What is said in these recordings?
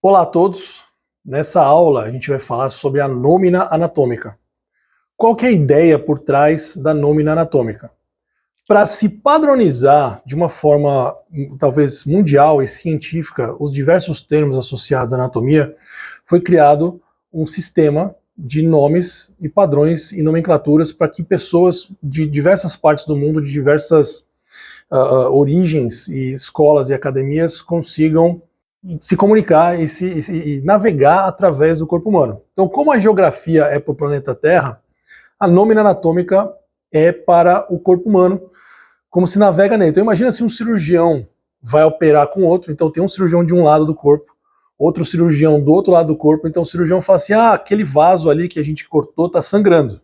Olá a todos! Nessa aula a gente vai falar sobre a nômina anatômica. Qual que é a ideia por trás da nômina anatômica? Para se padronizar de uma forma talvez mundial e científica os diversos termos associados à anatomia, foi criado um sistema de nomes e padrões e nomenclaturas para que pessoas de diversas partes do mundo, de diversas origens e escolas e academias consigam se comunicar e navegar através do corpo humano. Então, como a geografia é para o planeta Terra, a nômina anatômica é para o corpo humano, como se navega nele. Então, imagina se um cirurgião vai operar com outro, então tem um cirurgião de um lado do corpo, outro cirurgião do outro lado do corpo, então o cirurgião fala assim, aquele vaso ali que a gente cortou está sangrando.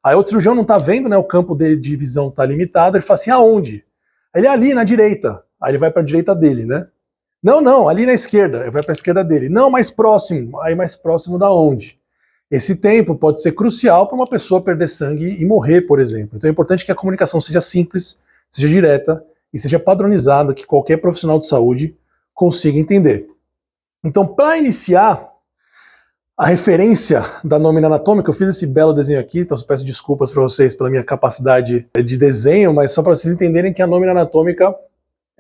Aí outro cirurgião não está vendo, né, o campo dele de visão está limitado, ele fala assim, aonde? Ele é ali, na direita. Aí ele vai para a direita dele, né? Não, ali na esquerda, vai para a esquerda dele. Não, mais próximo. Aí mais próximo da onde? Esse tempo pode ser crucial para uma pessoa perder sangue e morrer, por exemplo. Então é importante que a comunicação seja simples, seja direta e seja padronizada, que qualquer profissional de saúde consiga entender. Então, para iniciar a referência da nômina anatômica, eu fiz esse belo desenho aqui, então eu peço desculpas para vocês pela minha capacidade de desenho, mas só para vocês entenderem que a nômina anatômica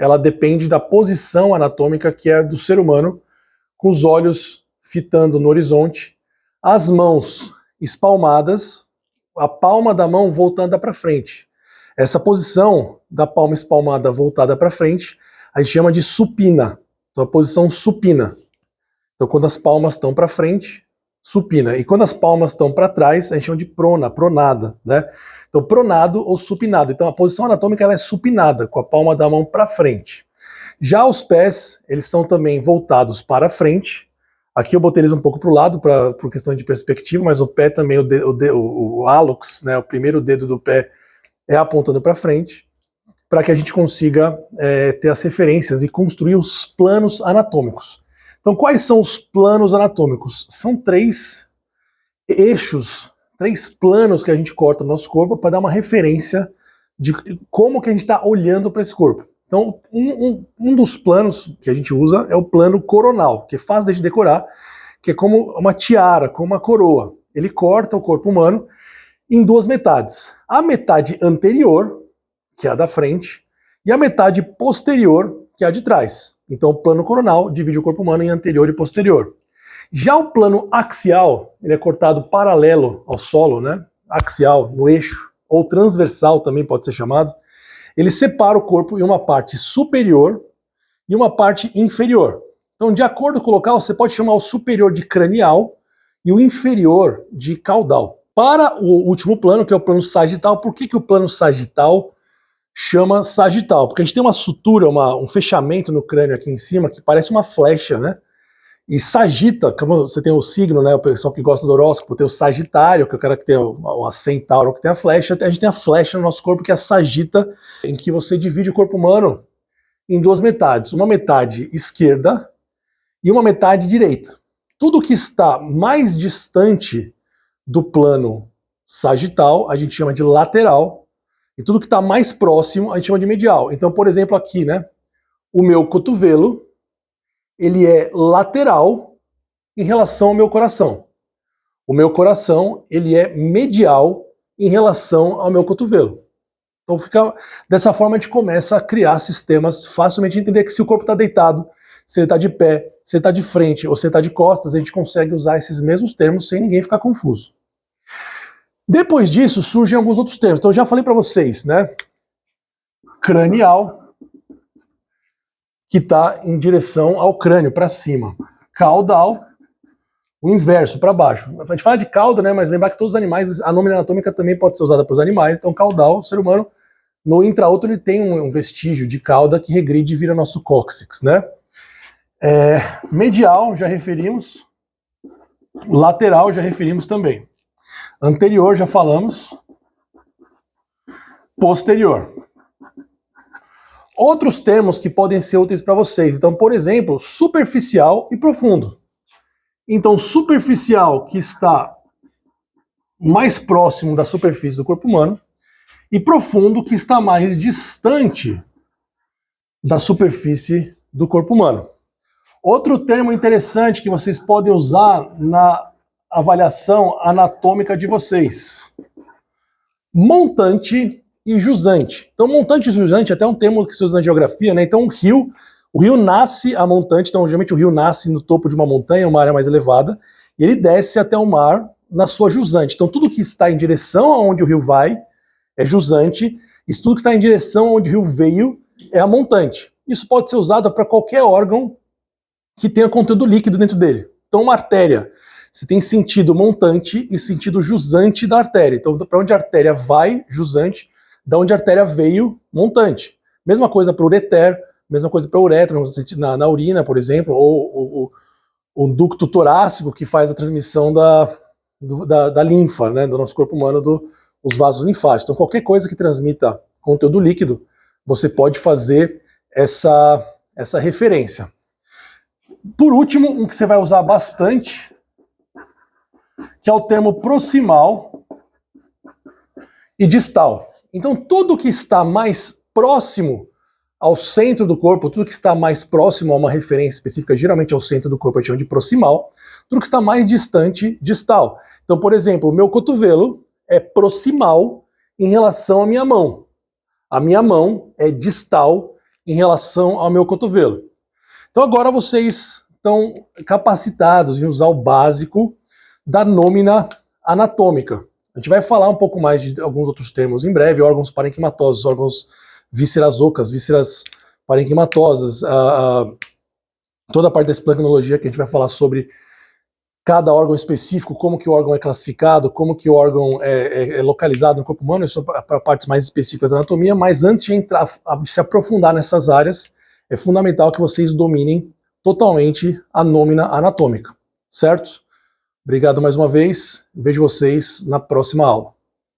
ela depende da posição anatômica que é do ser humano, com os olhos fitando no horizonte, as mãos espalmadas, a palma da mão voltada para frente. Essa posição da palma espalmada voltada para frente, a gente chama de supina. Então a posição supina. Então quando as palmas estão para frente, supina. E quando as palmas estão para trás, a gente chama de prona, pronada, né? Então, pronado ou supinado. Então, a posição anatômica ela é supinada, com a palma da mão para frente. Já os pés, eles são também voltados para frente. Aqui eu botei eles um pouco para o lado, por questão de perspectiva, mas o pé também, o hallux, né, o primeiro dedo do pé, é apontando para frente, para que a gente consiga ter as referências e construir os planos anatômicos. Então, quais são os planos anatômicos? São 3 eixos, 3 planos que a gente corta no nosso corpo para dar uma referência de como que a gente está olhando para esse corpo. Então, um dos planos que a gente usa é o plano coronal, que é fácil de decorar, que é como uma tiara, como uma coroa. Ele corta o corpo humano em 2 metades. A metade anterior, que é a da frente, e a metade posterior, que é a de trás. Então, o plano coronal divide o corpo humano em anterior e posterior. Já o plano axial, ele é cortado paralelo ao solo, né? Axial, no eixo, ou transversal também pode ser chamado. Ele separa o corpo em uma parte superior e uma parte inferior. Então, de acordo com o local, você pode chamar o superior de cranial e o inferior de caudal. Para o último plano, que é o plano sagital, por que o plano sagital chama sagital? Porque a gente tem uma sutura, um fechamento no crânio aqui em cima que parece uma flecha, né? E sagita, como você tem o signo, né? O pessoal que gosta do horóscopo tem o Sagitário, que é o cara que tem o centauro, que tem a flecha. A gente tem a flecha no nosso corpo, que é a sagita, em que você divide o corpo humano em 2 metades. Uma metade esquerda e uma metade direita. Tudo que está mais distante do plano sagital, a gente chama de lateral. E tudo que está mais próximo, a gente chama de medial. Então, por exemplo, aqui, né? O meu cotovelo, ele é lateral em relação ao meu coração. O meu coração, ele é medial em relação ao meu cotovelo. Então fica dessa forma a gente começa a criar sistemas facilmente de entender que se o corpo está deitado, se ele está de pé, se ele está de frente ou se ele está de costas, a gente consegue usar esses mesmos termos sem ninguém ficar confuso. Depois disso surgem alguns outros termos. Então eu já falei para vocês, né? Cranial, que está em direção ao crânio, para cima. Caudal, o inverso, para baixo. A gente fala de cauda, né, mas lembrar que todos os animais, a nômina anatômica também pode ser usada para os animais, então caudal, o ser humano, no intraútero, ele tem um vestígio de cauda que regride e vira nosso cóccix, né? Medial, já referimos. Lateral, já referimos também. Anterior, já falamos. Posterior. Outros termos que podem ser úteis para vocês. Então, por exemplo, superficial e profundo. Então, superficial, que está mais próximo da superfície do corpo humano, e profundo, que está mais distante da superfície do corpo humano. Outro termo interessante que vocês podem usar na avaliação anatômica de vocês: montante e jusante. Então, montante e jusante é até um termo que se usa na geografia, né? Então, o rio nasce a montante, então, geralmente o rio nasce no topo de uma montanha, uma área mais elevada, e ele desce até o mar na sua jusante. Então, tudo que está em direção aonde o rio vai é jusante, e tudo que está em direção aonde o rio veio é a montante. Isso pode ser usado para qualquer órgão que tenha conteúdo líquido dentro dele. Então, uma artéria, você tem sentido montante e sentido jusante da artéria. Então, para onde a artéria vai, jusante, da onde a artéria veio, montante. Mesma coisa para o ureter, mesma coisa para a uretra, na urina, por exemplo, ou o ducto torácico, que faz a transmissão da linfa, né, do nosso corpo humano, dos vasos linfáticos. Então, qualquer coisa que transmita conteúdo líquido, você pode fazer essa referência. Por último, um que você vai usar bastante, que é o termo proximal e distal. Então, tudo que está mais próximo ao centro do corpo, tudo que está mais próximo a uma referência específica, geralmente ao centro do corpo, a gente chama de proximal, tudo que está mais distante, distal. Então, por exemplo, o meu cotovelo é proximal em relação à minha mão. A minha mão é distal em relação ao meu cotovelo. Então agora vocês estão capacitados em usar o básico da nômina anatômica. A gente vai falar um pouco mais de alguns outros termos em breve: órgãos parenquimatosos, órgãos vísceras ocas, vísceras parenquimatosas, toda a parte da esplancnologia, que a gente vai falar sobre cada órgão específico, como que o órgão é classificado, como que o órgão é localizado no corpo humano, isso é para partes mais específicas da anatomia. Mas antes de se aprofundar nessas áreas, é fundamental que vocês dominem totalmente a nômina anatômica, certo? Obrigado mais uma vez, vejo vocês na próxima aula.